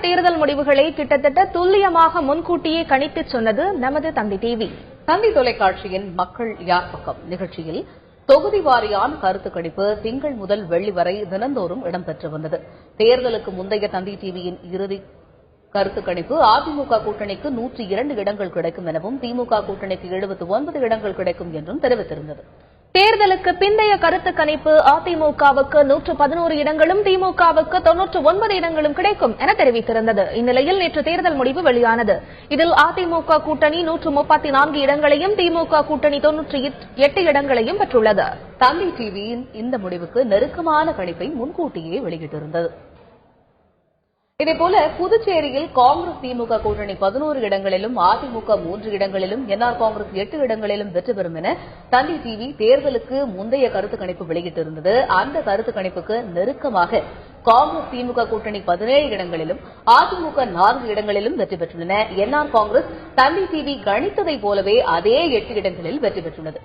தேர்தல் முடிவுகளை கிட்டத்தட்ட துல்லியமாக முன்கூட்டியே கணித்து சொன்னது நமது தந்தி டிவி. தந்தி தொலைக்காட்சியின் மக்கள் யார் பக்கம் நிகழ்ச்சியில் தொகுதி வாரியான கருத்து கணிப்பு திங்கள் முதல் வெள்ளி வரை தினந்தோறும் இடம்பெற்று வந்தது. தேர்தலுக்கு முந்தைய தந்தி டிவியின் இறுதி கருத்து கணிப்பு அதிமுக கூட்டணிக்கு 102 இடங்கள் கிடைக்கும் எனவும் திமுக கூட்டணிக்கு 79 இடங்கள் கிடைக்கும் என்றும் தெரிவித்திருந்தது. தேர்தலுக்கு பிந்தைய கருத்து கணிப்பு அதிமுகவுக்கு 111 இடங்களும் திமுகவுக்கு 99 இடங்களும் கிடைக்கும் என தெரிவித்திருந்தது. இந்நிலையில் நேற்று தேர்தல் முடிவு வெளியானது. இதில் அதிமுக கூட்டணி 134 இடங்களையும் திமுக கூட்டணி 98 இடங்களையும் பெற்றுள்ளது. தந்தி டிவியின் இந்த முடிவுக்கு நெருக்கமான கணிப்பை முன்கூட்டியே வெளியிட்டிருந்தது. இதேபோல புதுச்சேரியில் காங்கிரஸ் திமுக கூட்டணி 11 இடங்களிலும் அதிமுக 3 இடங்களிலும் என்ஆர் காங்கிரஸ் 8 இடங்களிலும் வெற்றி பெறும் என தந்தி டிவி தேர்தலுக்கு முந்தைய கருத்து கணிப்பு வெளியிட்டிருந்தது. அந்த கருத்து கணிப்புக்கு நெருக்கமாக காங்கிரஸ் திமுக கூட்டணி 17 இடங்களிலும் அதிமுக 4 இடங்களிலும் வெற்றி பெற்றுள்ளன. என்ஆர் காங்கிரஸ் தந்தி டிவி கணித்ததைப் போலவே அதே 8 இடங்களில் வெற்றி பெற்றுள்ளது.